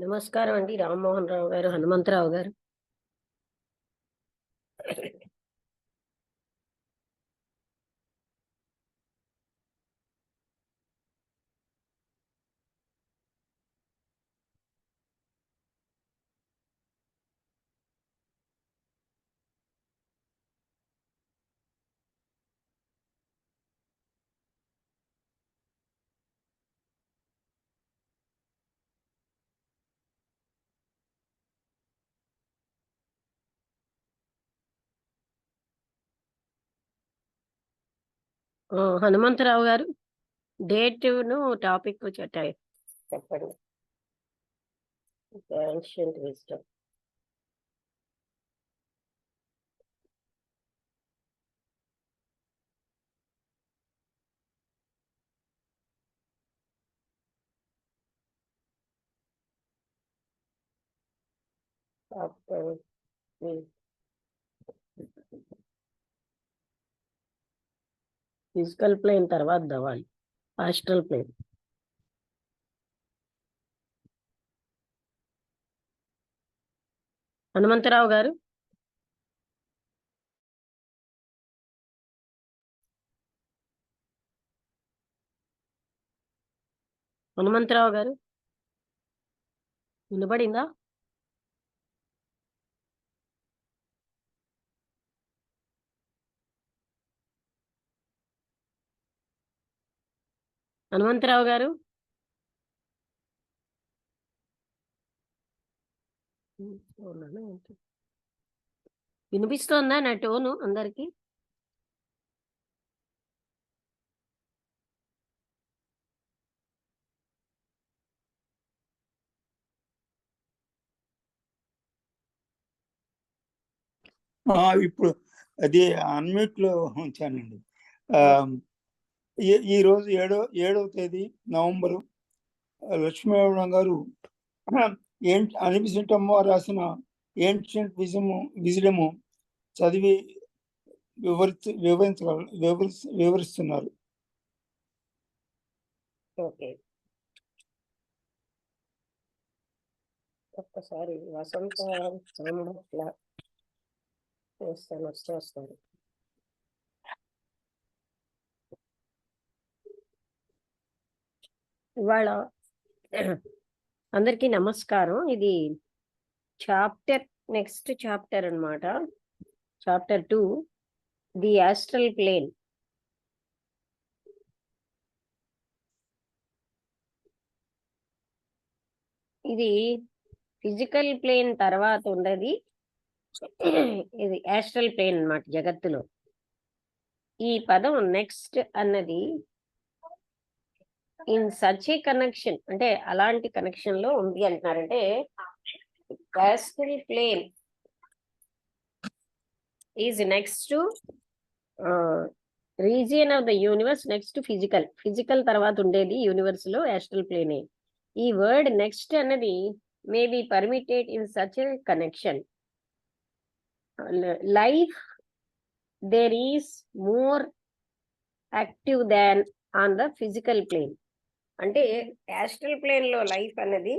నమస్కారం అండి. రామ్మోహన్ రావు గారు, హనుమంతరావు గారు. హనుమంతరావు గారు, డేటును టాపిక్ చెప్పండి. Ancient wisdom. ఫిజికల్ ప్లేన్ తర్వాత దవాలి, ఆస్ట్రల్ ప్లేన్. హనుమంతరావు గారు, హనుమంతరావు గారు వినపడిందా? హనుమంతరావు గారు, వినిపిస్తోందా నా టోను అందరికి? ఇప్పుడు అది అన్మ్యూట్ లో ఉంచానండి. ఈ రోజు 7వ తేదీ నవంబరు లక్ష్మీనారాయణ గారు అనిపిసింటమ్మ రాసిన ఏన్షియంట్ విజడము చదివి వివరిస్తున్నారు. ఓకే, ఒక్కసారి వసంత వచ్చేస్తాను. ఇవాళ అందరికీ నమస్కారం. ఇది నెక్స్ట్ చాప్టర్ అన్నమాట. Chapter 2, the astral plane. ఇది ఫిజికల్ ప్లేన్ తర్వాత ఉండేది, ఇది ఆస్ట్రల్ ప్లేన్ అన్నమాట జగత్తులో. ఈ పదం నెక్స్ట్ అన్నది ఇన్ సచ్ ఏ కనెక్షన్, అంటే అలాంటి కనెక్షన్ లో ఉంది అంటున్నారంటే, astral plane is next to region of the universe, next physical తర్వాత ఉండేది యూనివర్స్ లో ఆస్ట్రల్ ప్లేనే. ఈ వర్డ్ నెక్స్ట్ అన్నది may be permitted in such a connection. Life there is more active than on the physical plane. అంటే astral plane లో life అన్నది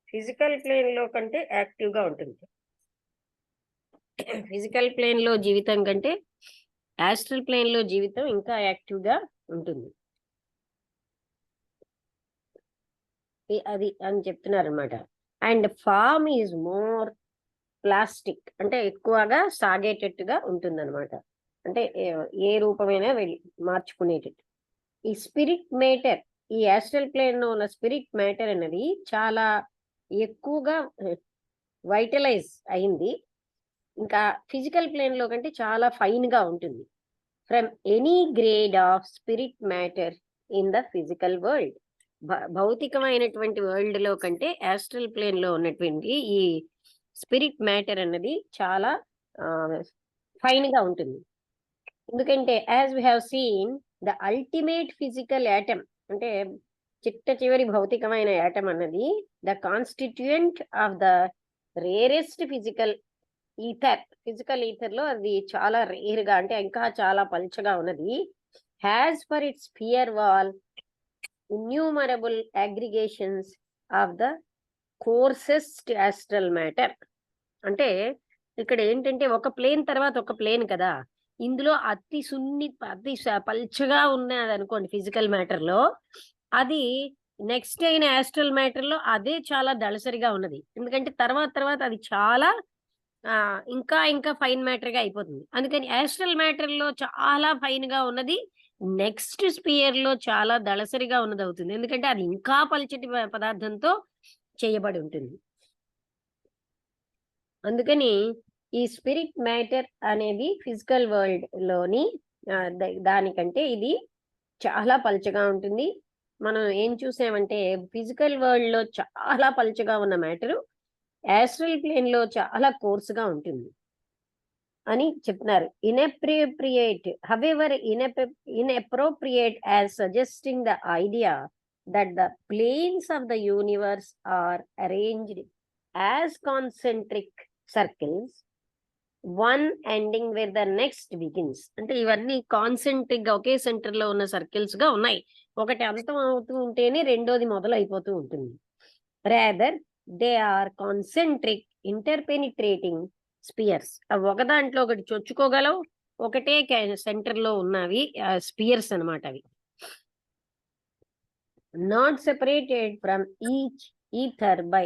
physical plane లో కంటే యాక్టివ్ గా ఉంటుంది. ఫిజికల్ ప్లేన్ లో జీవితం కంటే ఆస్ట్రల్ ప్లేన్ లో జీవితం ఇంకా యాక్టివ్ గా ఉంటుంది. అది అని చెప్తున్నారు అనమాట. And form is more plastic, అంటే ఎక్కువగా సాగేటట్టుగా ఉంటుంది అనమాట. అంటే ఏ రూపమైనా మార్చుకునేటట్టు. ఈ స్పిరిట్ మ్యాటర్, ఈ ఆస్ట్రల్ ప్లేన్ లో ఉన్న స్పిరిట్ మ్యాటర్ అనేది చాలా ఎక్కువగా వైటలైజ్ అయింది. ఇంకా ఫిజికల్ ప్లేన్ లో కంటే చాలా ఫైన్ గా ఉంటుంది. From any grade of spirit matter in the physical world. భౌతికమైనటువంటి వరల్డ్ లో కంటే ఆస్ట్రల్ ప్లేన్ లో ఉన్నటువంటి ఈ స్పిరిట్ మ్యాటర్ అన్నది చాలా ఫైన్ గా ఉంటుంది. ఎందుకంటే as we have seen the ultimate physical atom, అంటే చిట్ట చివరి భౌతికమైన యాటమ్ అన్నది the constituent of the rarest physical ether లో అది చాలా రేర్ గా, అంటే ఇంకా చాలా పల్చగా ఉన్నది. Has for its sphere wall innumerable aggregations of the coarsest astral matter. అంటే ఇక్కడ ఏంటంటే ఒక ప్లేన్ తర్వాత ఒక ప్లేన్ కదా. ఇందులో అతి పల్చగా ఉన్నది అనుకోండి ఫిజికల్ మ్యాటర్ లో, అది నెక్స్ట్ అయిన యాస్ట్రల్ మ్యాటర్ లో అదే చాలా దళసరిగా ఉన్నది. ఎందుకంటే తర్వాత తర్వాత అది చాలా ఇంకా ఇంకా ఫైన్ మ్యాటర్ గా అయిపోతుంది. అందుకని యాస్ట్రల్ మ్యాటర్ లో చాలా ఫైన్ గా ఉన్నది నెక్స్ట్ స్పియర్ లో చాలా దళసరిగా ఉన్నది అవుతుంది. ఎందుకంటే అది ఇంకా పల్చటి పదార్థంతో చేయబడి ఉంటుంది. అందుకని ఈ స్పిరిట్ మ్యాటర్ అనేది ఫిజికల్ వరల్డ్ లోని దానికంటే ఇది చాలా పల్చగా ఉంటుంది. మనం ఏం చూసామంటే ఫిజికల్ వరల్డ్ లో చాలా పల్చగా ఉన్న మ్యాటర్ యాస్ట్రల్ ప్లేన్ లో చాలా కోర్సుగా ఉంటుంది అని చెప్తున్నారు. Inappropriate as suggesting the idea that the planes of the universe are arranged as concentric circles, one ending where the next begins. అంటే ఇవన్నీ కాన్సెంట్రిక్ గా ఒకే సెంటర్ లో ఉన్న సర్కిల్స్ గా ఉన్నాయి. ఒకటి అంతం అవుతూ ఉంటేనే రెండోది మొదలు అయిపోతూ ఉంటుంది. Rather they are concentric interpenetrating spheres. అవి ఒక దాంట్లో ఒకటి చొచ్చుకోగలవు, ఒకటే సెంటర్ లో ఉన్నవి స్పియర్స్ అన్నమాట. అవి not separated from each other by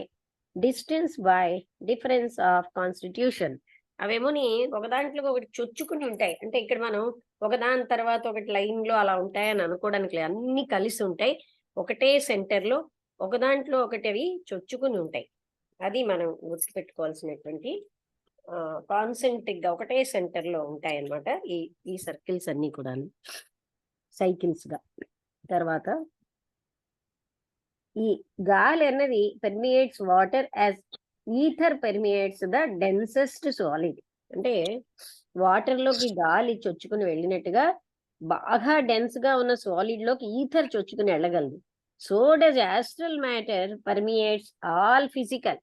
distance by difference of constitution. అవేమోని ఒక దాంట్లో ఒకటి చొచ్చుకుని ఉంటాయి. అంటే ఇక్కడ మనం ఒకదాని తర్వాత ఒకటి లైన్ లో అలా ఉంటాయని అనుకోవడానికి లేదు. అన్ని కలిసి ఉంటాయి ఒకటే సెంటర్ లో, ఒక దాంట్లో ఒకటి అవి చొచ్చుకుని ఉంటాయి. అది మనం గుర్తుపెట్టుకోవాల్సినటువంటి కాన్సెంట్రిక్ గా ఒకటే సెంటర్ లో ఉంటాయి అన్నమాట ఈ సర్కిల్స్ అన్ని కూడా సైకిల్స్ గా. తర్వాత ఈ గాలి అన్నది permeates water as ether permeates the densest solid. అంటే వాటర్ లోకి గాలి చొచ్చుకుని వెళ్ళినట్టుగా బాగా డెన్స్ గా ఉన్న సాలిడ్ లోకి ఈథర్ చొచ్చుకుని వెళ్ళగలదు. So does astral matter permeates all physical.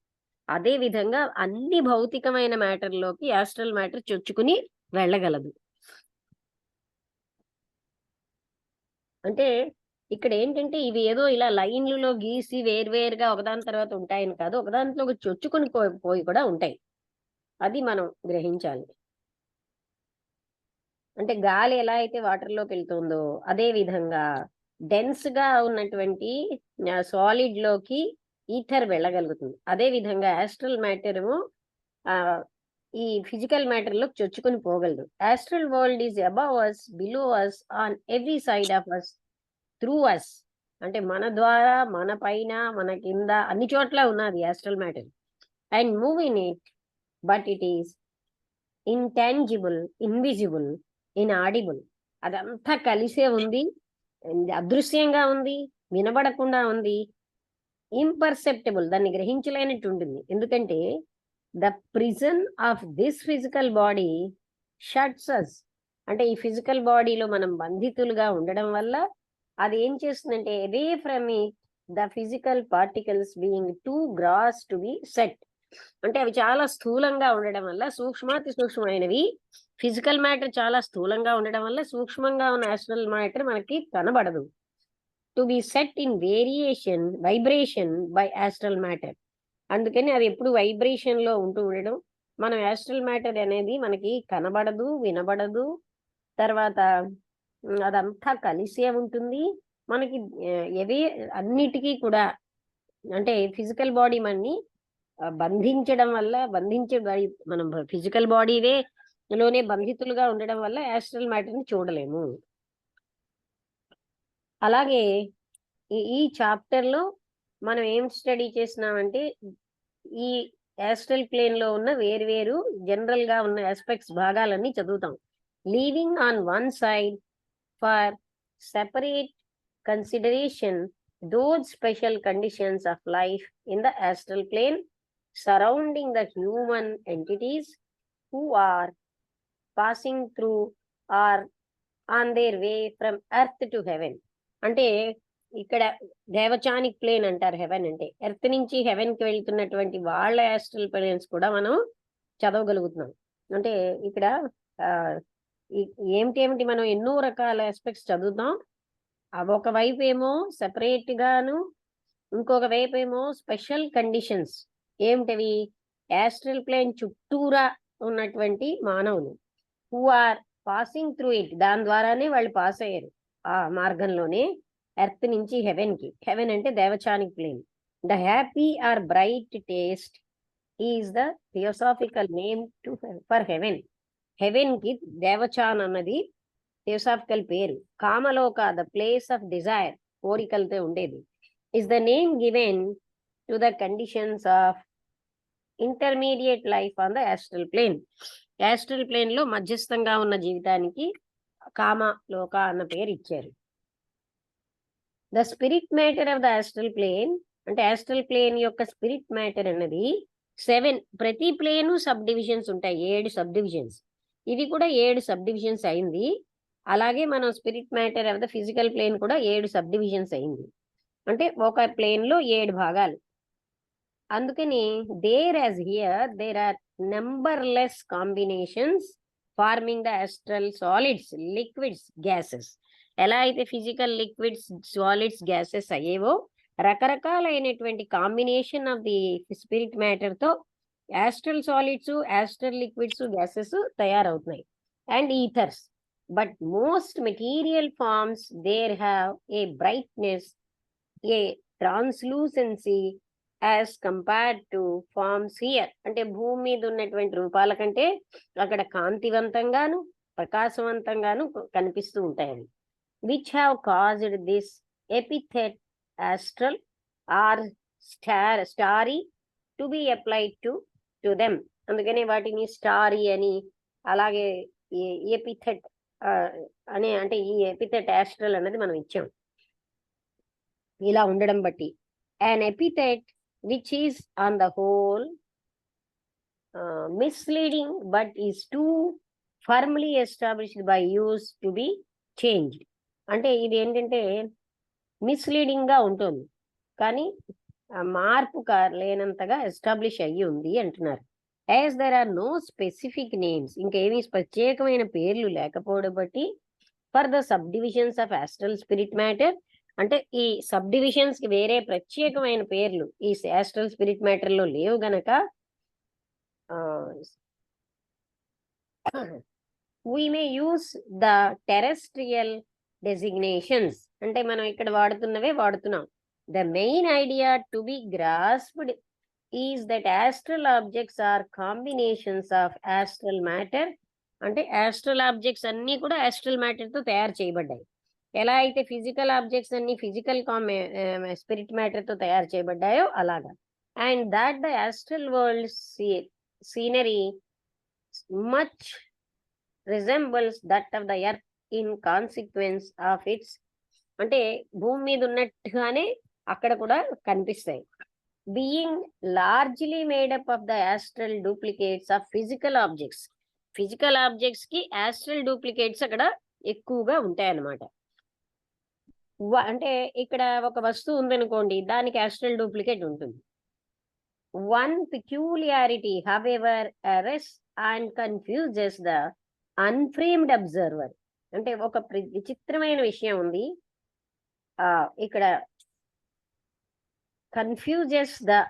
అదే విధంగా అన్ని భౌతికమైన మ్యాటర్ లోకి యాస్ట్రల్ మ్యాటర్ చొచ్చుకుని వెళ్ళగలదు. అంటే ఇక్కడ ఏంటంటే ఇవి ఏదో ఇలా లైన్లలో గీసి వేర్వేరుగా ఒకదాని తర్వాత ఉంటాయని కాదు, ఒకదాంట్లో ఒక చొచ్చుకుని పోయి కూడా ఉంటాయి. అది మనం గ్రహించాలి. అంటే గాలి ఎలా అయితే వాటర్ లోకి వెళ్తుందో అదే విధంగా డెన్స్ గా ఉన్నటువంటి సాలిడ్ లోకి ఈథర్ వెళ్ళగలుగుతుంది. అదే విధంగా యాస్ట్రల్ మ్యాటర్ ఈ ఫిజికల్ మ్యాటర్ లో చొచ్చుకుని పోగలదు. Astral world is above us, below us, on every side of us, through us. అంటే మన ద్వారా, మన పైన, మన కింద, అన్ని చోట్ల ఉన్నది astral matter. And move in it, but it is intangible, invisible, inaudible. అదంతా కలిసే ఉంది, అదృశ్యంగా ఉంది, వినబడకుండా ఉంది, ఇంపర్సెప్టబుల్, దాన్ని గ్రహించలేనట్టు ఉంటుంది. ఎందుకంటే the prison of this physical body shuts us. అంటే ఈ ఫిజికల్ బాడీలో మనం బంధితులుగా ఉండడం వల్ల అది ఏం చేస్తుందంటే away from it the physical particles being too gross to be set. అంటే అవి చాలా స్థూలంగా ఉండడం వల్ల, సూక్ష్మాతి సూక్ష్మమైనవి, ఫిజికల్ మ్యాటర్ చాలా స్థూలంగా ఉండడం వల్ల సూక్ష్మంగా ఉన్న యాస్ట్రల్ మ్యాటర్ మనకి కనబడదు. To be set in vibration by astral matter. అందుకని అది ఎప్పుడు వైబ్రేషన్ లో ఉంటూ ఉండడం, మనం యాస్ట్రల్ మ్యాటర్ అనేది మనకి కనబడదు, వినబడదు. తర్వాత అదంతా కలిసే ఉంటుంది మనకి. ఏవి అన్నిటికీ కూడా అంటే ఫిజికల్ బాడీ మనని బంధించడం వల్ల, మనం ఫిజికల్ బాడీవే లోనే బంధితులుగా ఉండడం వల్ల యాస్ట్రల్ మ్యాటర్ ని చూడలేము. అలాగే ఈ చాప్టర్ లో మనం ఏం స్టడీ చేసినామంటే ఈ యాస్ట్రల్ ప్లేన్ లో ఉన్న వేరు జనరల్ గా ఉన్న ఆస్పెక్ట్స్ భాగాలన్నీ చదువుతాం. Leaving on one side for separate consideration those special conditions of life in the astral plane surrounding the human entities who are passing through or on their way from earth to heaven. అంటే ఇక్కడ దేవచానిక్ plane అంటారు haven అంటే. Earth నుంచి haven కి వెళ్తున్నటువంటి వాళ్ళ astral planes కూడా మనం చదవగలుగుతున్నాం. అంటే ఇక్కడ ఏమిటి మనం ఎన్నో రకాల ఆస్పెక్ట్స్ చదువుతాం. అవి ఒకవైపు ఏమో సెపరేట్ గాను ఇంకొక వైపు ఏమో స్పెషల్ కండిషన్స్. ఏమిటవి? యాస్ట్రల్ ప్లేన్ చుట్టూరా ఉన్నటువంటి మానవులు who are passing through it, దాని ద్వారానే వాళ్ళు పాస్ అయ్యారు ఆ మార్గంలోనే ఎర్త్ నుంచి హెవెన్ కి. హెవెన్ అంటే devachanic plane. The happy or bright taste is the theosophical name to for heaven. Heaven కి దేవచాన్ అన్నది థియోసాఫికల్ పేరు. Kamaloka the place of desire, కోరికలతో ఉండేది, is the name given to the conditions of intermediate life on the astral plane. Astral plane లో మధ్యస్థంగా ఉన్న జీవితానికి కామ లోక అన్న పేరు ఇచ్చారు. The spirit matter of the astral plane అంటే ఆస్ట్రల్ ప్లేన్ యొక్క స్పిరిట్ మ్యాటర్ అన్నది 7. ప్రతి ప్లేను సబ్ డివిజన్స్ ఉంటాయి, 7 సబ్ డివిజన్స్. ఇది కూడా 7 సబ్ డివిజన్స్ అయింది. అలాగే మనం spirit matter of the physical plane కూడా 7 సబ్ డివిజన్స్ అయింది. అంటే ఒక ప్లేన్ లో 7 భాగాలు. అందుకని there as here there are numberless combinations forming the astral solids, liquids, gases. ఎలా అయితే ఫిజికల్ లిక్విడ్స్, సాలిడ్స్, గ్యాసెస్ అయ్యేవో రకరకాలైనటువంటి combination of the spirit matter తో astral solids, astral liquids, gases తయారవుతున్నాయి. And ethers. But most material forms there have a brightness, a translucency as compared to forms here. అంటే భూమి మీద ఉన్నటువంటి రూపాల కంటే అక్కడ కాంతివంతంగాను ప్రకాశవంతంగాను కనిపిస్తూ ఉంటాయి అవి. Which have caused this epithet astral or starry to be applied to them. అందుకని వాటిని స్టారీ అని, అలాగే ఎపిథెట్ అనే అంటే ఈ ఎపిథెట్ ఆస్ట్రల్ అన్నది మనం ఇచ్చాం ఇలా ఉండడం బట్టి. an epithet which is on the whole misleading but is too firmly established by use to be changed. అంటే ఇది ఏంటంటే మిస్లీడింగ్ గా ఉంటుంది కానీ మార్పు లేనంతగా ఎస్టాబ్లిష్ అయ్యి ఉంది అంటున్నారు. As there are no specific names, ఇంకేమీ ప్రత్యేకమైన పేర్లు లేకపోవడం బట్టి for the sub divisions of astral spirit matter, అంటే ఈ సబ్ డివిజన్స్ కి వేరే ప్రత్యేకమైన పేర్లు ఈ ఆస్ట్రల్ స్పిరిట్ మ్యాటర్ లో లేవు గనక we may use the terrestrial designations. అంటే మనం ఇక్కడ వాడుతున్నవే వాడుతున్నాం. The main idea to be grasped is that astral objects are combinations of astral matter. అంటే ఆస్ట్రల్ ఆబ్జెక్ట్స్ అన్ని కూడా ఆస్ట్రల్ మ్యాటర్ తో తయారు చేయబడ్డాయి. ఎలా అయితే ఫిజికల్ ఆబ్జెక్ట్స్ అన్ని ఫిజికల్ స్పిరిట్ మ్యాటర్ తో తయారు చేయబడ్డాయో అలాగా. And that the astral world scenery much resembles that of the earth in consequence of it's. అంటే భూమి మీద ఉన్నట్టుగానే అక్కడ కూడా కనిపిస్తాయి. Being largely made up of the astral duplicates of physical objects. Physical objects కి ఆస్ట్రల్ డూప్లికేట్స్ అక్కడ ఎక్కువగా ఉంటాయన్నమాట. అంటే ఇక్కడ ఒక వస్తువు ఉందనుకోండి, దానికి ఆస్ట్రల్ డూప్లికేట్ ఉంటుంది. One peculiarity however arrest and confuses the untrained observer. అంటే ఒక విచిత్రమైన విషయం ఉంది ఇక్కడ. కన్ఫ్యూజెస్ ద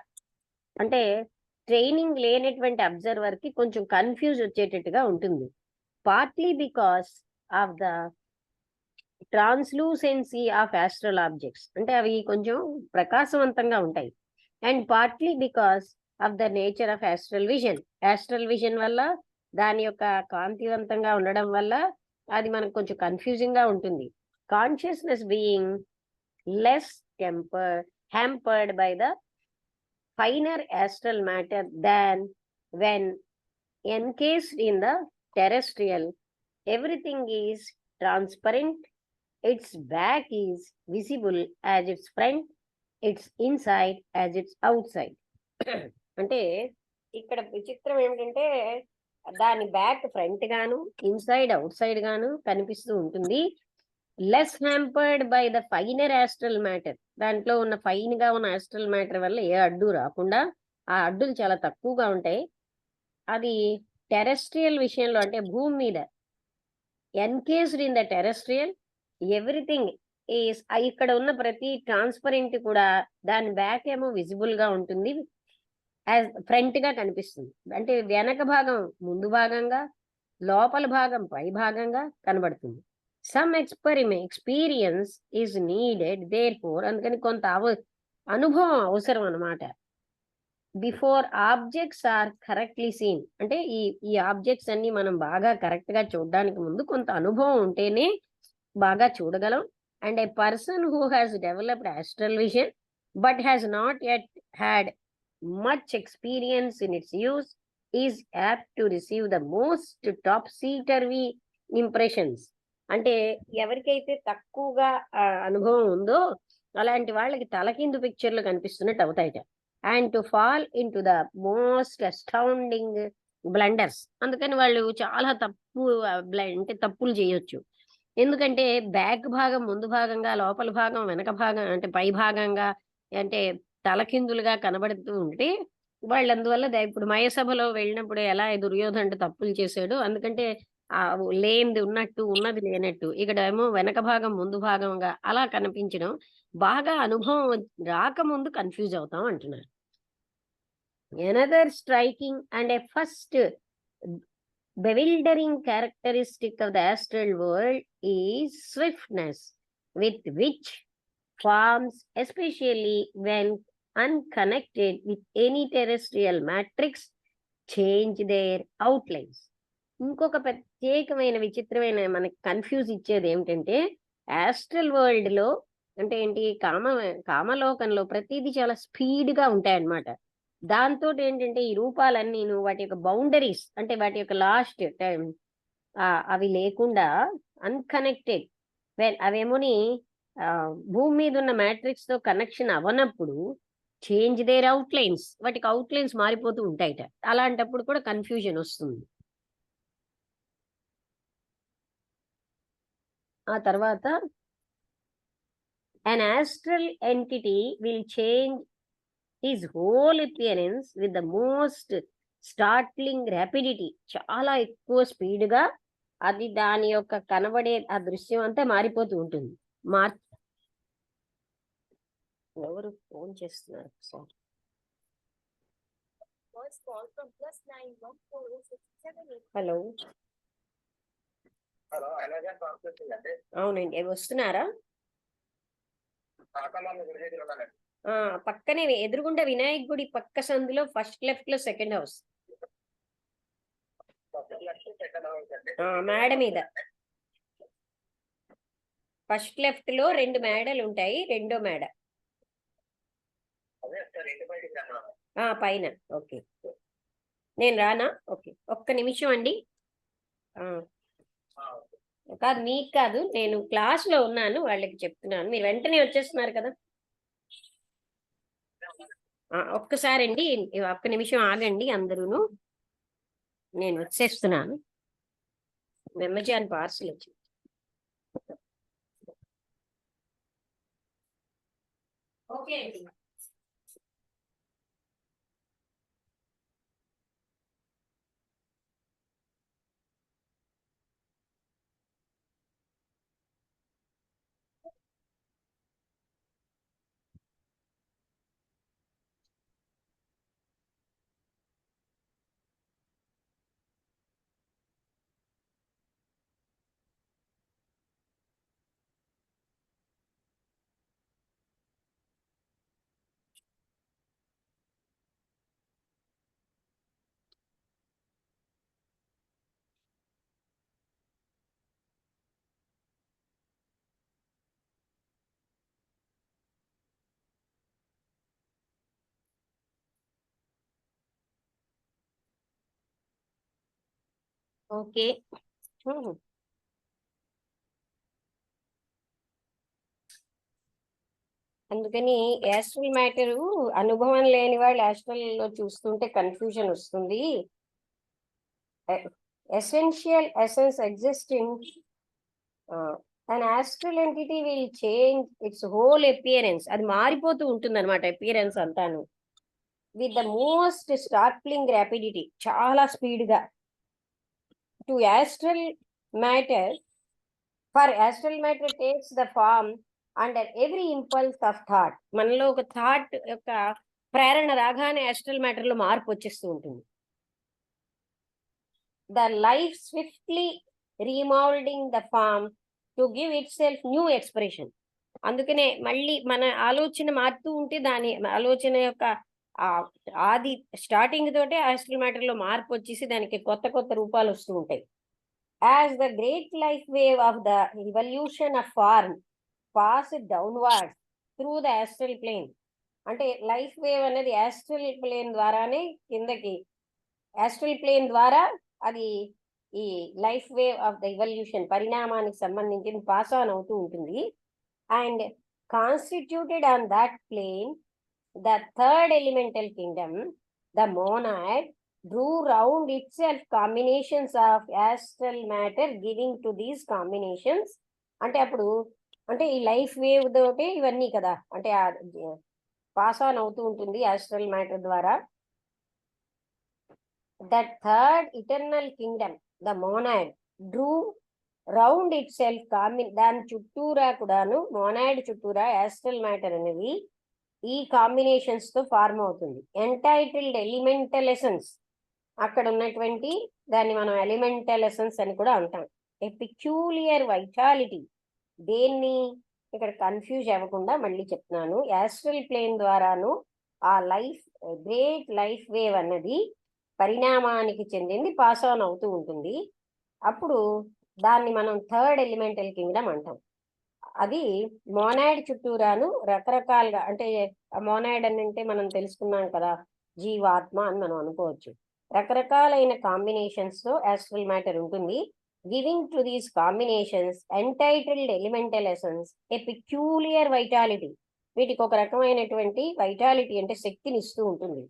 అంటే ట్రైనింగ్ లేనటువంటి అబ్జర్వర్ కి కొంచెం కన్ఫ్యూజ్ వచ్చేటట్టుగా ఉంటుంది. Partly because of the translucency of astral objects, అంటే అవి కొంచెం ప్రకాశవంతంగా ఉంటాయి. And partly because of the nature of astral vision. Astral vision వల్ల, దాని యొక్క కాంతివంతంగా ఉండడం వల్ల అది మనకు కొంచెం కన్ఫ్యూజింగ్ గా ఉంటుంది. Consciousness being less hampered by the finer astral matter than when encased in the terrestrial. Everything is transparent. Its back is visible as its front, its inside as its outside. అంటే ఇక్కడ విచిత్రం ఏమిటంటే దాని back front గాను inside out side గాను కనిపిస్తూ ఉంటుంది. Less hampered by the finer astral matter. దాంట్లో ఉన్న ఫైన్ గా ఉన్న ఆస్ట్రల్ మ్యాటర్ వల్ల ఏ అడ్డు రాకుండా, ఆ అడ్డులు చాలా తక్కువగా ఉంటాయి. అది టెరెస్ట్రియల్ విషయంలో అంటే భూమి మీద encased in the terrestrial, everything is ఇక్కడ ఉన్న ప్రతి ట్రాన్స్పరెంట్ కూడా దాని బ్యాక్ ఏమో విజిబుల్ గా ఉంటుంది, యాజ్ ఫ్రంట్ గా కనిపిస్తుంది. అంటే వెనక భాగం ముందు భాగంగా, లోపల భాగం పై భాగంగా కనబడుతుంది. Some experience is needed therefore, అందుకని కొంత అనుభవం అవసరం అన్నమాట. Before objects are correctly seen, అంటే ఈ ఆబ్జెక్ట్స్ అన్ని మనం బాగా కరెక్ట్ గా చూడడానికి ముందు కొంత అనుభవం ఉంటేనే బాగా చూడగలం. And a person who has developed astral vision but has not yet had much experience in its use is apt to receive the most topsy turvy impressions. అంటే ఎవరికైతే తక్కువగా అనుభవం ఉందో అలాంటి వాళ్ళకి తలకిందు పిక్చర్లు కనిపిస్తున్నట్టు అవుతాయిట. And to fall into the most astounding blunders, అందుకని వాళ్ళు చాలా అంటే తప్పులు చేయొచ్చు. ఎందుకంటే బ్యాక్ భాగం ముందు భాగంగా, లోపల భాగం వెనక భాగం, అంటే పై భాగంగా, అంటే తలకిందులుగా కనబడుతూ ఉంటే వాళ్ళు అందువల్ల ఇప్పుడు మయసభలో వెళ్ళినప్పుడు ఎలా దుర్యోధనుడు తప్పులు చేశాడు, అందుకంటే లేనిది ఉన్నట్టు ఉన్నది లేనట్టు ఇక్కడ ఏమో వెనక భాగం ముందు భాగంగా అలా కనిపించడం, బాగా అనుభవం రాకముందు కన్ఫ్యూజ్ అవుతాం అంటున్నారు. Another striking and a first bewildering characteristic of the astral world is swiftness with which forms, especially when unconnected with any terrestrial matrix, change their outlines. ఇంకొక ప్రత్యేకమైన విచిత్రమైన మనకి కన్ఫ్యూజ్ ఇచ్చేది ఏమిటంటే, ఆస్ట్రల్ వరల్డ్ లో అంటే ఏంటి, కామలోకంలో ప్రతిదీ చాలా స్పీడ్ గా ఉంటాయన్నమాట. దాంతో ఏంటంటే ఈ రూపాలన్నీ వాటి యొక్క బౌండరీస్, అంటే వాటి యొక్క లాస్ట్ టైం అవి లేకుండా అన్కనెక్టెడ్, అవేమోని భూమి మీద ఉన్న మ్యాట్రిక్స్ తో కనెక్షన్ అవనప్పుడు చేంజ్ దేర్ అవుట్లైన్స్, వాటికి అవుట్లైన్స్ మారిపోతూ ఉంటాయిట. అలాంటప్పుడు కూడా కన్ఫ్యూజన్ వస్తుంది. ఆ తర్వాత an astral entity will change his whole appearance with the most startling rapidity. చాలా ఎక్కువ స్పీడ్ గా అది దాని యొక్క కనబడే ఆ దృశ్యం అంతా మారిపోతూ ఉంటుంది. ఎవరు ఫోన్ చేస్తున్నారు సార్? హలో, అవునండి, వస్తున్నారా? పక్కనే ఎదురుగుండా వినాయక్ గుడి పక్క సందులో ఫస్ట్ లెఫ్ట్ లో సెకండ్ హౌస్, మేడ మీద ఫస్ట్ లెఫ్ట్ లో 2 మేడలు ఉంటాయి, రెండో మేడ పైన. ఓకే, నేను రానా? ఓకే, ఒక్క నిమిషం అండి. కాదు, మీకు కాదు, నేను క్లాస్ లో ఉన్నాను, వాళ్ళకి చెప్తున్నాను, మీరు వెంటనే వచ్చేస్తున్నారు కదా. ఒక్కసారి అండి, ఒక్క నిమిషం ఆగండి అందరూను, నేను వచ్చేస్తున్నాను. మెమ్మజాన్ పార్సల్ వచ్చి. ఓకే అండి. ఓకే, అందుకని యాస్ట్రల్ మ్యాటర్ అనుభవం లేని వాళ్ళు యాస్ట్రల్ లో చూస్తుంటే కన్ఫ్యూజన్ వస్తుంది. Essential essence existing an astral entity will change its whole appearance, అది మారిపోతూ ఉంటుంది అనమాట అపియరెన్స్ అంతాను, with the most startling rapidity, చాలా స్పీడ్ గా, to astral matter. For astral matter takes the form under every impulse of thought. మనలో ఒక thought యొక్క ప్రేరణ రాగానే ఆస్ట్రల్ మ్యాటర్ లో మార్పు వచ్చేస్తూ ఉంటుంది. The life swiftly remoulding the form to give itself new expression. అందుకనే మళ్ళీ మన ఆలోచన మారుతూ ఉంటే దాని ఆలోచన యొక్క ఆది స్టార్టింగ్ తోటే ఆస్ట్రల్ మ్యాటర్ లో మార్పు వచ్చేసి దానికి కొత్త కొత్త రూపాలు వస్తూ ఉంటాయి. As the great life wave of the evolution of form pass downward through the astral plane. అంటే లైఫ్ వేవ్ అనేది ఆస్ట్రల్ ప్లేన్ ద్వారానే కిందకి, ఆస్ట్రల్ ప్లేన్ ద్వారా అది ఈ life wave of the evolution పరిణామానికి సంబంధించి పాస్ ఆన్ అవుతూ ఉంటుంది. And constituted on that plane, the third elemental kingdom, the monad, drew round itself combinations of astral matter, giving to these combinations. అంటే అప్పుడు అంటే ఈ లైఫ్ వేవ్ తోటి ఇవన్నీ కదా, అంటే పాస్ ఆన్ అవుతూ ఉంటుంది ఆస్ట్రల్ మ్యాటర్ ద్వారా. That third eternal kingdom, the monad, drew round it self దాని చుట్టూరా కూడాను, మోనాయిడ్ చుట్టూరా ఆస్ట్రల్ మ్యాటర్ అనేది ఈ కాంబినేషన్స్ తో ఫార్మ్ అవుతుంది. ఎంటైటిల్డ్ ఎలిమెంటల్ ఎసెన్స్, అక్కడ ఉన్నటువంటి దాన్ని మనం ఎలిమెంటల్ ఎసెన్స్ అని కూడా అంటాం. ఏ పిక్యూలియర్ వైటాలిటీ, దేన్ని ఇక్కడ కన్ఫ్యూజ్ అవ్వకుండా మళ్ళీ చెప్తున్నాను. ఆస్ట్రల్ ప్లేన్ ద్వారాను ఆ లైఫ్ గ్రేట్ లైఫ్ వేవ్ అన్నది పరిణామానికి చెందింది పాస్ ఆన్ అవుతూ ఉంటుంది. అప్పుడు దాన్ని మనం థర్డ్ ఎలిమెంటల్ కింగ్డమ్ అంటాం. అది మోనాయిడ్ చుట్టూరాను రకరకాలుగా, అంటే మోనాయిడ్ అని అంటే మనం తెలుసుకున్నాం కదా, జీవాత్మ అని మనం అనుకోవచ్చు. రకరకాలైన కాంబినేషన్స్ తో ఆస్ట్రల్ మ్యాటర్ ఉంటుంది. Giving to these combinations entitled elemental essence A peculiar vitality, వీటికి ఒక రకమైనటువంటి వైటాలిటీ అంటే శక్తిని ఇస్తూ ఉంటుంది.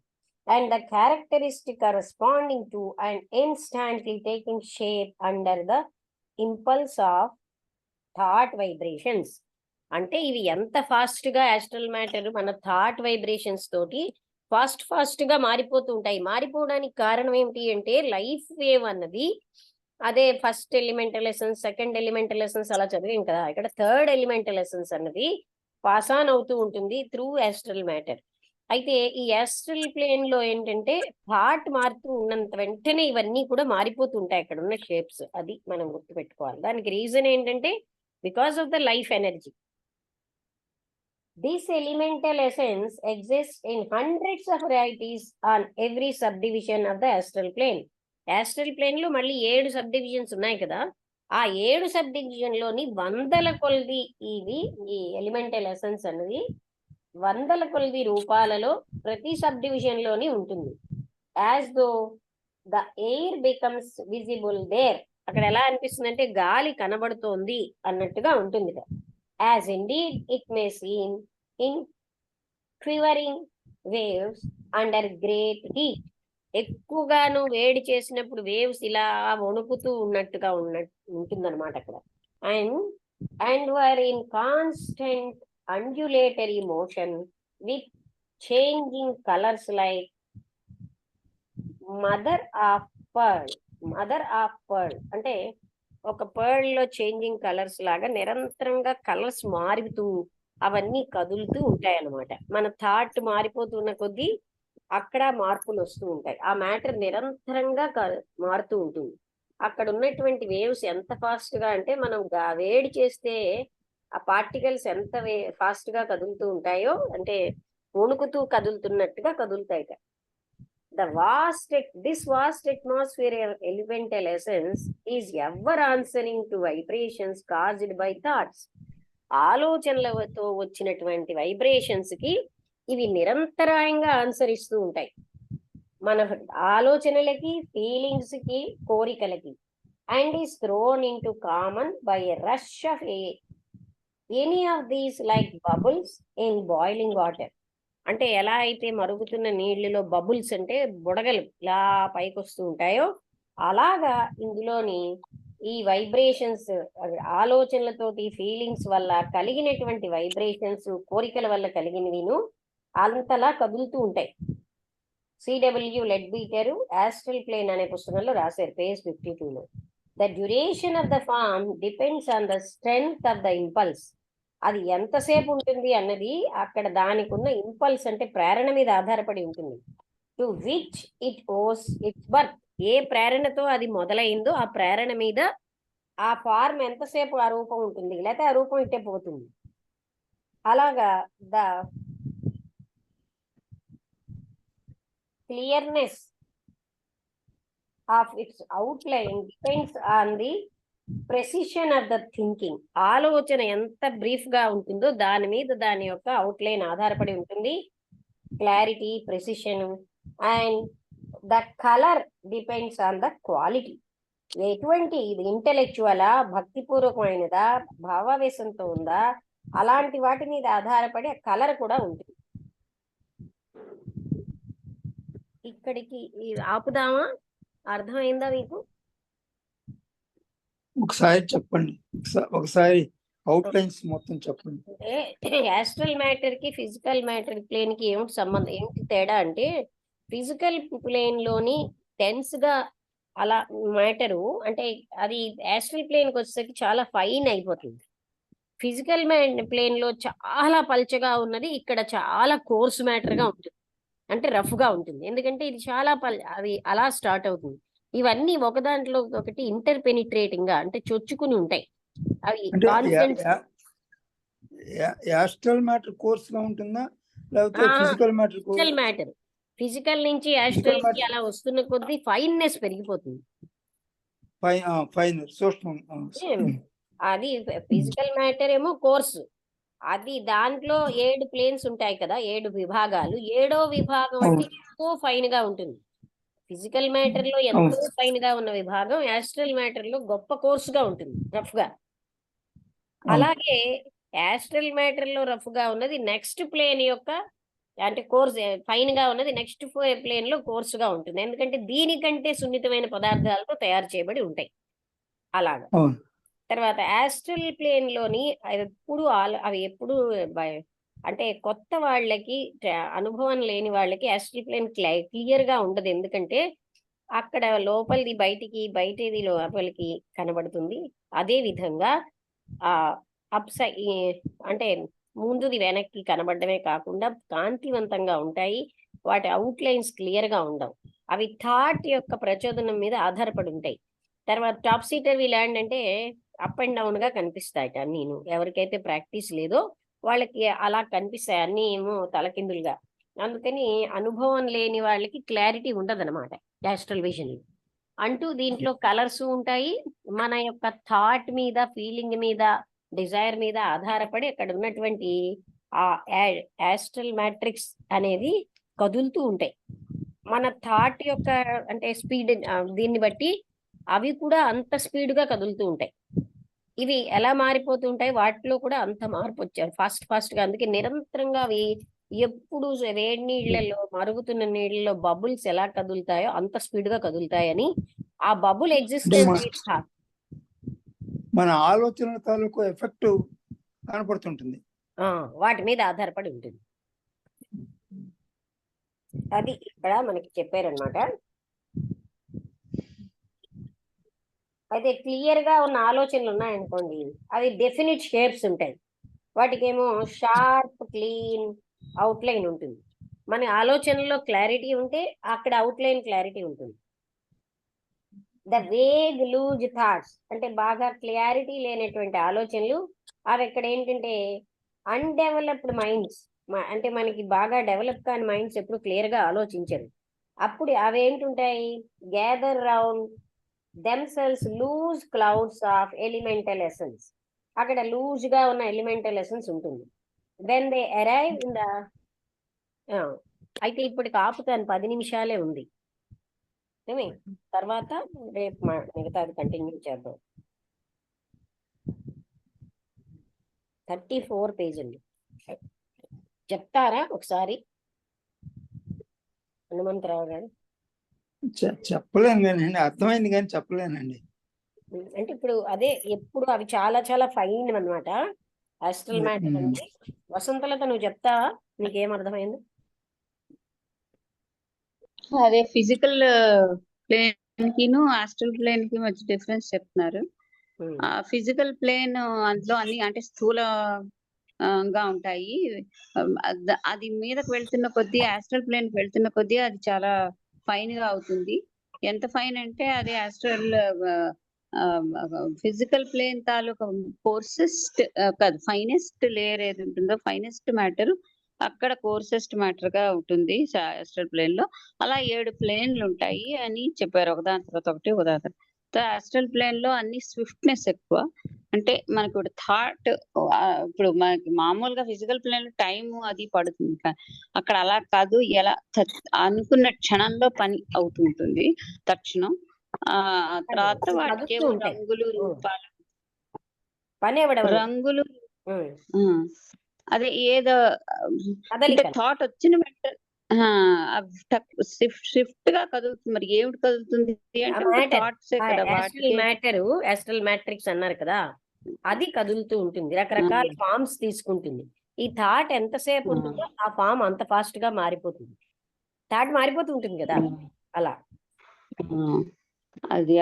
And the characteristic corresponding to and instantly taking shape under the impulse of thought vibrations. అంటే ఇవి ఎంత ఫాస్ట్ గా ఆస్ట్రల్ మ్యాటర్ మన థాట్ వైబ్రేషన్స్ తోటి ఫాస్ట్ గా మారిపోతూ ఉంటాయి. మారిపోవడానికి కారణం ఏమిటి అంటే లైఫ్ వేవ్ అన్నది, అదే first elemental essence, second elemental essence అలా చదివాం కదా, ఇక్కడ థర్డ్ ఎలిమెంటల్ ఎసెన్స్ అన్నది పాస్ ఆన్ అవుతూ ఉంటుంది త్రూ ఆస్ట్రల్ మ్యాటర్. అయితే ఈ ఆస్ట్రల్ ప్లేన్ లో ఏంటంటే థాట్ మారుతూ ఉన్నంత వెంటనే ఇవన్నీ కూడా మారిపోతూ ఉంటాయి అక్కడ ఉన్న షేప్స్. అది మనం గుర్తుపెట్టుకోవాలి. దానికి రీజన్ ఏంటంటే because of the life energy. This elemental essence exist in hundreds of varieties on every sub division of the astral plane. Astral plane లో మళ్ళీ 7 సబ్ డివిజన్స్ ఉన్నాయి కదా, ఆ 7 సబ్ డివిజన్ లోని వందల కొలది ఈ ఎలిమెంటల్ ఎసెన్స్ అనేది వందల కొలది రూపాలలో ప్రతి సబ్ డివిజన్ లోని ఉంటుంది. As though the air becomes visible there, అక్కడ ఎలా అనిపిస్తుంది అంటే గాలి కనబడుతోంది అన్నట్టుగా ఉంటుంది. As indeed it may seen in quivering waves under great heat, ఎక్కువగాను వేడి చేసినప్పుడు వేవ్స్ ఇలా వణుకుతూ ఉన్నట్టుగా ఉంటుందన్నమాట అక్కడ. And were in constant undulatory motion with changing colors like mother of pearl. అంటే ఒక పర్ల్ లో చేంజింగ్ కలర్స్ లాగా నిరంతరంగా కలర్స్ మారుతూ అవన్నీ కదులుతూ ఉంటాయి అన్నమాట. మన థాట్ మారిపోతున్న కొద్దీ అక్కడ మార్పులు వస్తూ ఉంటాయి. ఆ మ్యాటర్ నిరంతరంగా మారుతూ ఉంటుంది. అక్కడ ఉన్నటువంటి వేవ్స్ ఎంత ఫాస్ట్ గా అంటే మనం వేడి చేస్తే ఆ పార్టికల్స్ ఎంత ఫాస్ట్ గా కదులుతూ ఉంటాయో, అంటే వణుకుతూ కదులుతున్నట్టుగా కదులుతాయి. This vast atmosphere of elemental essence is ever answering to vibrations caused by thoughts. ఆలోచనలతో వచ్చినటువంటి వైబ్రేషన్స్ కి ఇవి నిరంతరాయంగా ఆన్సర్ ఇస్తూ ఉంటాయి. మన ఆలోచనలకి, ఫీలింగ్స్ కి, కోరికలకి. And is thrown into commotion by a rush of air. Any of these like bubbles in boiling water. అంటే ఎలా అయితే మరుగుతున్న నీళ్ళలో బబుల్స్ అంటే బుడగలు ఇలా పైకి వస్తూ ఉంటాయో, అలాగా ఇందులోని ఈ వైబ్రేషన్స్ ఆలోచనలతోటి, ఫీలింగ్స్ వల్ల కలిగినటువంటి వైబ్రేషన్స్, కోరికల వల్ల కలిగినవిను అంతలా కదులుతూ ఉంటాయి. సిడబ్ల్యూ లెడ్బీటర్ ఆస్ట్రల్ ప్లేన్ అనే పుస్తకంలో రాశారు, page 52లో. The duration of the form depends on the strength of the impulse. అది ఎంతసేపు ఉంటుంది అన్నది అక్కడ దానికి ఉన్న ఇంపల్స్ అంటే ప్రేరణ మీద ఆధారపడి ఉంటుంది. టు విచ్ ఇట్ ఓస్ ఇట్స్ బర్త్, ఏ ప్రేరణతో అది మొదలైందో ఆ ప్రేరణ మీద ఆ ఫార్మ్ ఎంతసేపు ఆ రూపం ఉంటుంది, లేకపోతే ఆ రూపం ఇట్టే పోతుంది. అలాగా the clearness of it's outline depends on the precision of the thinking. ఆలోచన ఎంత బ్రీఫ్ గా ఉంటుందో దాని మీద దాని యొక్క అవుట్లైన్ ఆధారపడి ఉంటుంది. Clarity, precision and the colour depends on the quality. ఎటువంటి ఇది ఇంటెలెక్చువలా, భక్తిపూర్వకమైనదా, భావావేశంతో ఉందా, అలాంటి వాటి మీద ఆధారపడి ఆ కలర్ కూడా ఉంటుంది. ఇక్కడికి ఆపుదామా? అర్థమైందా మీకు? ఒకసారి చెప్పండి, ఒకసారి అవుట్లైన్స్ మొత్తం చెప్పండి. అంటే యాస్ట్రల్ మ్యాటర్ కి ఫిజికల్ మ్యాటర్ ప్లేన్ కి ఏమిటి సంబంధం, ఏమిటి తేడా అంటే ఫిజికల్ ప్లేన్ లోని డెన్స్ గా అలా మ్యాటరు అంటే అది యాస్ట్రల్ ప్లేన్ కి వచ్చేసరికి చాలా ఫైన్ అయిపోతుంది. ఫిజికల్ ప్లేన్ లో చాలా పల్చగా ఉన్నది ఇక్కడ చాలా కోర్స్ మ్యాటర్ గా ఉంటుంది, అంటే రఫ్ గా ఉంటుంది. ఎందుకంటే ఇది చాలా అది అలా స్టార్ట్ అవుతుంది. ఇవన్నీ ఒక దాంట్లో ఒకటి ఇంటర్ పెనిట్రేటింగ్ గా అంటే చొచ్చుకుని ఉంటాయి. అవి అంటే కాన్ఫిడెన్స్ యాస్ట్రల్ మ్యాటర్ కోర్స్ గా ఉంటుందా, లేకపోతే physical matter physical matter, physical నుంచి ఫిజికల్ యాస్ట్రల్ కి అలా వస్తున్న కొద్దీ ఫైన్నెస్ పెరిగిపోతుంది. ఫైన్ సూక్ష్మం. అది ఫిజికల్ మ్యాటర్ ఏమో కోర్సు, అది దాంట్లో 7 ప్లేన్స్ ఉంటాయి కదా, 7 విభాగాలు. 7వ విభాగం అంటే ఎంతో ఫైన్ గా ఉంటుంది. ఫిజికల్ మ్యాటర్ లో ఎంతో ఫైన్ గా ఉన్న విభాగం యాస్ట్రల్ మ్యాటర్ లో గొప్ప కోర్సుగా ఉంటుంది, రఫ్ గా. అలాగే యాస్ట్రల్ మ్యాటర్ లో రఫ్ గా ఉన్నది నెక్స్ట్ ప్లేన్ యొక్క అంటే కోర్స్ ఫైన్ గా ఉన్నది నెక్స్ట్ ప్లేన్ లో కోర్సుగా ఉంటుంది. ఎందుకంటే దీనికంటే సున్నితమైన పదార్థాలతో తయారు చేయబడి ఉంటాయి. అలాగా తర్వాత యాస్ట్రల్ ప్లేన్ లోని అవి ఎప్పుడు అంటే కొత్త వాళ్ళకి అనుభవం లేని వాళ్ళకి యాస్ట్రల్ ప్లేన్ క్లియర్ గా ఉండదు. ఎందుకంటే అక్కడ లోపలిది బయటికి, బయటది లోపలికి కనబడుతుంది. అదే విధంగా ఆ అంటే ముందుది వెనక్కి కనబడమే కాకుండా కాంతివంతంగా ఉంటాయి. వాటి అవుట్లైన్స్ క్లియర్ గా ఉండవు. అవి థాట్ యొక్క ప్రచోదనం మీద ఆధారపడి ఉంటాయి. తర్వాత టాప్ సీటర్వి ల్యాండ్ అంటే అప్ అండ్ డౌన్ గా కనిపిస్తాయట. నేను ఎవరికైతే ప్రాక్టీస్ లేదో వాళ్ళకి అలా కనిపిస్తాయి, అన్ని ఏమో తలకిందులుగా. అందుకని అనుభవం లేని వాళ్ళకి క్లారిటీ ఉండదన్నమాట యాస్ట్రల్ విజన్. అంటూ దీంట్లో కలర్స్ ఉంటాయి. మన యొక్క థాట్ మీద, ఫీలింగ్ మీద, డిజైర్ మీద ఆధారపడి అక్కడ ఉన్నటువంటి ఆ యాస్ట్రల్ మ్యాట్రిక్స్ అనేది కదులుతూ ఉంటాయి. మన థాట్ యొక్క అంటే స్పీడ్ దీన్ని బట్టి అవి కూడా అంత స్పీడ్ గా కదులుతూ ఉంటాయి. ఇవి ఎలా మారిపోతూ ఉంటాయి, వాటిలో కూడా అంత మార్పు వచ్చారు ఫాస్ట్ గా. అందుకే నిరంతరంగా అవి ఎప్పుడు వేడి నీళ్లలో, మరుగుతున్న నీళ్ళలో బబుల్స్ ఎలా కదులుతాయో అంత స్పీడ్ గా కదులుతాయని ఆ బబుల్ ఎగ్జిస్టెన్స్ మన ఆలోచనల తాలూకు ఎఫెక్ట్ కనపడుతుంటుంది, వాటి మీద ఆధారపడి ఉంటుంది. అది ఇక్కడ మనకి చెప్పారనమాట. అయితే క్లియర్ గా ఉన్న ఆలోచనలు ఉన్నాయనుకోండి, అవి డెఫినిట్ షేప్స్ ఉంటాయి. వాటికేమో షార్ప్ క్లీన్ అవుట్లైన్ ఉంటుంది. మన ఆలోచనలో క్లారిటీ ఉంటే అక్కడ అవుట్లైన్ క్లారిటీ ఉంటుంది. ద వేగ్ లూజ్ థాట్స్ అంటే బాగా క్లారిటీ లేనటువంటి ఆలోచనలు, అవి ఇక్కడ ఏంటంటే అన్డెవలప్డ్ మైండ్స్, అంటే మనకి బాగా డెవలప్ కాని మైండ్స్ ఎప్పుడు క్లియర్ గా ఆలోచించరు. అప్పుడు అవి ఏంటుంటాయి, gather round themselves loose clouds of elemental essence. అక్కడ లూజ్ గా ఉన్న ఎలిమెంటల్ ఎసెన్స్ ఉంటుంది. when they arrive in the అయితే ఇప్పటికి ఆపుతాను, 10 నిమిషాలే ఉంది. తర్వాత రేపు మిగతాది కంటిన్యూ చేద్దాం. 34 పేజ్ అండి. చెప్తారా ఒకసారి హనుమంతరావు గారు? చెప్పలేను కానీ అర్థమైంది కానీ చెప్పలేనండి. అంటే ఇప్పుడు అదే ఎప్పుడు అవి చాలా చాలా ఫైన్ అన్నమాట యాస్ట్రల్ మ్యాటర్ అంటే. వసంతలత నువ్వు చెప్తావా, నీకేం అర్థమైంది? అదే ఫిజికల్ ప్లేన్ కిను ఆస్ట్రల్ ప్లేన్ కి మధ్య డిఫరెన్స్ చెప్తున్నారు. ఫిజికల్ ప్లేన్ అందులో అన్ని అంటే స్థూల గా ఉంటాయి. అది మీదకి వెళ్తున్న కొద్దీ ఆస్ట్రల్ ప్లేన్ వెళ్తున్న కొద్దీ అది చాలా ఫైన్ గా అవుతుంది. ఎంత ఫైన్ అంటే అది ఆస్ట్రల్ ఫిజికల్ ప్లేన్ తాలూకా కోర్సెస్ట్ కాదు, ఫైనెస్ట్ లేయర్ ఏది ఉంటుందో, ఫైనెస్ట్ మ్యాటర్ అక్కడ కోర్సెస్ట్ మ్యాటర్ గా ఉంటుంది ఆస్ట్రల్ ప్లేన్ లో. అలా 7 ప్లేన్లు ఉంటాయి అని చెప్పారు, ఒకదాని తర్వాత ఒకటి ఒకదాని తర్వాత. ఆస్ట్రల్ ప్లేన్ లో అన్ని స్విఫ్ట్నెస్ ఎక్కువ. అంటే మనకి ఇప్పుడు థాట్, ఇప్పుడు మనకి మామూలుగా ఫిజికల్ ప్లేన్ లో టైం అది పడుతుంది, అక్కడ అలా కాదు. ఎలా అనుకున్న క్షణంలో పని అవుతుంటుంది తక్షణం. తర్వాత వాటికి కదులుతూ ఏవో ఉంటాయి. రంగులు, రూపాలు, పని అవ్వడం అనేది. రంగులు. ఉమ్. అదే ఏదో అంటే కదలికలు. థాట్ వచ్చిన వెంటనే షిఫ్ట్ గా కదులుతుంది. మరి ఏమిటి కదులుతుంది అంటే మ్యాటర్, థాట్సే కదా యాస్ట్రల్ వాటికి. మ్యాటర్, యాస్ట్రల్ మ్యాట్రిక్స్ అన్నారు కదా, అది కదులుతూ ఉంటుంది, రకరకాల ఫార్మ్స్ తీసుకుంటుంది. ఈ థాట్ ఎంతసేపు ఉంటుందో ఆ ఫామ్ అంత ఫాస్ట్ గా మారిపోతుంది. థాట్ మారిపోతూ ఉంటుంది కదా అలా. అది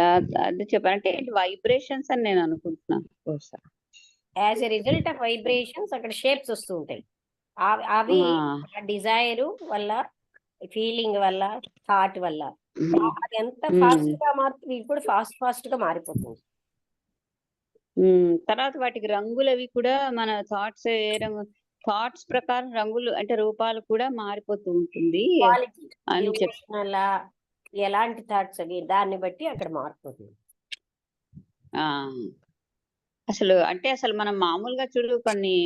అది చెప్పారంటే వైబ్రేషన్స్ అని నేను అనుకుంటున్నాను బహుశా. As a result of vibrations అక్కడ షేప్స్ వస్తూ ఉంటాయి. అవి డిజైర్ వల్ల, ఫీలింగ్ వల్ల, థాట్ వల్ల అది ఎంత ఫాస్ట్ గా మారుతుంది, ఇప్పుడు ఫాస్ట్ గా మారిపోతుంది. తర్వాత వాటికి రంగులు అవి కూడా మన థాట్స్ ఏ రంగు, థాట్స్ ప్రకారం రంగులు అంటే రూపాలు కూడా మారిపోతూ ఉంటుంది క్వాలిటీ, అని డివోషనల్, ఎలాంటి థాట్స్ అవి దాన్ని బట్టి అక్కడ మారిపోతుంది. అసలు అంటే అసలు మనం మామూలుగా చూడు కొన్ని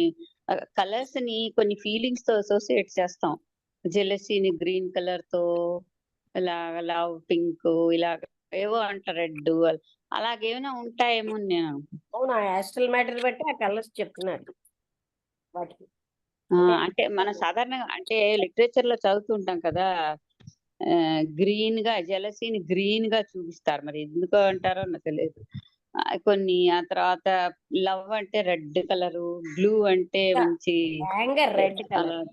కలర్స్ ని కొన్ని ఫీలింగ్స్ తో అసోసియేట్ చేస్తాం. జెలసీని గ్రీన్ కలర్ తో, ఇలా లవ్ పింక్, ఇలా ఏవో అంటారు రెడ్, అలాగేమైనా ఉంటాయేమో నేను అనుకుంటున్నాను. అవునా, యాస్ట్రల్ మ్యాటర్ బట్టి ఆ కలర్స్ చెప్తున్నారు వాటికి. అంటే మన సాధారణంగా అంటే లిటరేచర్ లో చదువుతూ ఉంటాం కదా, గ్రీన్ గా జెలసీని గ్రీన్ గా చూపిస్తారు. మరి ఎందుకు అంటారో నాకు తెలియదు. కొన్ని ఆ తర్వాత లవ్ అంటే రెడ్ కలరు, బ్లూ అంటే మంచి యాంగర్ రెడ్ కలర్,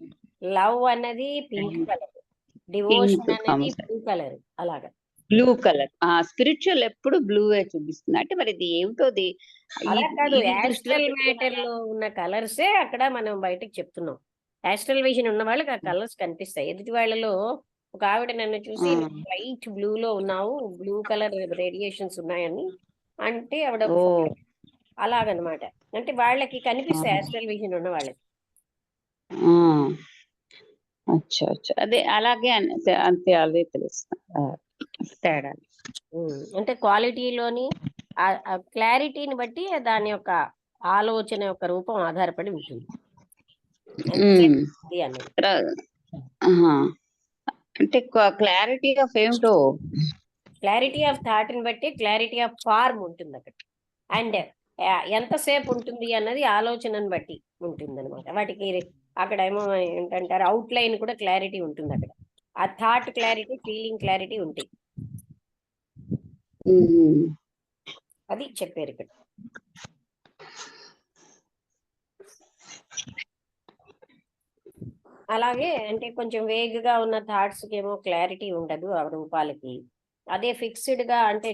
లవ్ అన్నది పింక్ కలర్, పింక్, డివోషన్ అనేది బ్లూ కలర్, అలాగా. Blue colour. స్పిరిచువల్ ఎప్పుడు బ్లూ చూపిస్తుంది. అంటే మరి ఇది ఏమిటోది అలా కాదు, ఇది దృష్టిలో యాస్ట్రల్ పెట్టుకుని మ్యాటర్ లో ఉన్న కలర్సే అక్కడ మనం బయటకు చెప్తున్నాం. యాస్ట్రల్ విజన్ ఉన్న వాళ్ళకి ఆ కలర్స్ కనిపిస్తాయి. ఎదుటి వాళ్ళలో ఒక ఆవిడ నన్ను చూసి లైట్ బ్లూ లో ఉన్నావు, బ్లూ కలర్ రేడియేషన్స్ ఉన్నాయని అంటే ఆవిడ అలాగనమాట. అంటే వాళ్ళకి కనిపిస్తాయి యాస్ట్రల్ విజన్ ఉన్న వాళ్ళకి. అచ్చా అచ్చా, అదే అలాగే అంతే అదే తెలుస్తుంది తేడా. అంటే క్వాలిటీలోని క్లారిటీని బట్టి దాని యొక్క ఆలోచన యొక్క రూపం ఆధారపడి ఉంటుంది. అంటే క్లారిటీ ఆఫ్ ఏమిటో, క్లారిటీ ఆఫ్ థాట్ ని బట్టి క్లారిటీ ఆఫ్ ఫార్మ్ ఉంటుంది అక్కడ. అండ్ ఎంతసేపు ఉంటుంది అన్నది ఆలోచనను బట్టి ఉంటుంది అనమాట. వాటికి అక్కడ ఏమో ఏంటంటారు, అవుట్ లైన్ కూడా క్లారిటీ ఉంటుంది అక్కడ. ఆ థాట్ క్లారిటీ, ఫీలింగ్ క్లారిటీ ఉంటాయి. అది చెప్పారు ఇక్కడ. అలాగే అంటే కొంచెం వేగ్గా ఉన్న థాట్స్ కి ఏమో క్లారిటీ ఉండదు ఆ రూపాలకి. అదే ఫిక్స్డ్ గా అంటే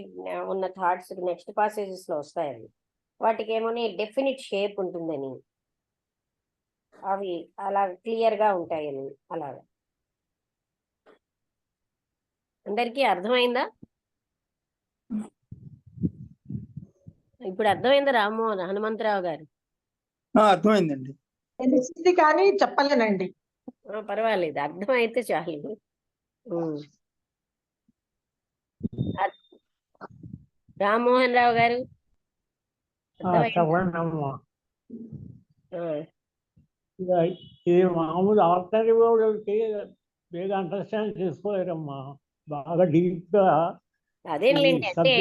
ఉన్న థాట్స్ నెక్స్ట్ పాసేజెస్ లో వస్తాయి అవి. వాటికి ఏమో డెఫినిట్ షేప్ ఉంటుందని, అవి అలా క్లియర్ గా ఉంటాయని. అలాగా అందరికీ అర్థమైందా? ఇప్పుడు అర్థమైందా రామ్మోహన్ హనుమంతరావు గారు? అర్థమైందండి. తెలిసింది కానీ చెప్పలేనండి. పర్వాలేదు, అర్థమైతే చాలు. రామ్మోహన్ రావు గారు ఇది మామూలు ఆర్డినరీ వాళ్ళకి బేగా అండర్స్టాండ్ చేసుకోలేరమ్మా, బాగా డీప్ గా. అదేంలేండి, అంటే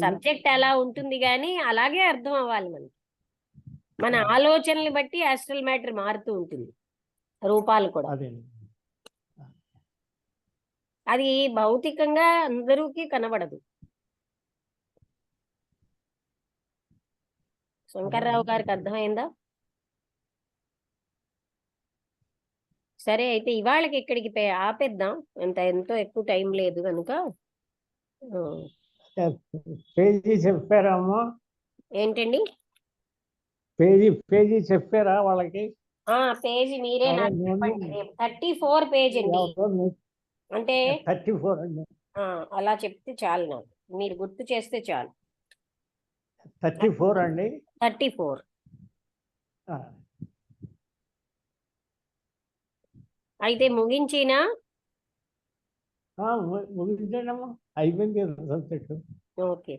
సబ్జెక్ట్ అలా ఉంటుంది కానీ అలాగే అర్థం అవ్వాలి మనకి. మన ఆలోచనల్ని బట్టి ఆస్ట్రల్ మ్యాటర్ మారుతూ ఉంటుంది, రూపాలు కూడా. అది భౌతికంగా అందరికీ కనబడదు. శంకర్రావు గారికి అర్థమైందా? సరే, అయితే ఇవాళకి ఇక్కడికి ఆపేద్దాం, ఎంతో ఎక్కువ టైం లేదు కనుక. చెప్పారమ్మా ఏంటండి? పేజీ చెప్పారా వాళ్ళకి? పేజీ మీరే అదే నాకు నేను చెప్పండి. రేపు 34 పేజ్ అండి. అంటే 34 అండి. అలా చెప్తే చాలు, నాకు మీరు గుర్తు చేస్తే చాలు. 34 అండి. 34. ఆ, అయితే ముగించినా? ముగించండమ్మా, అయిపోయింది సబ్జెక్టు. ఓకే.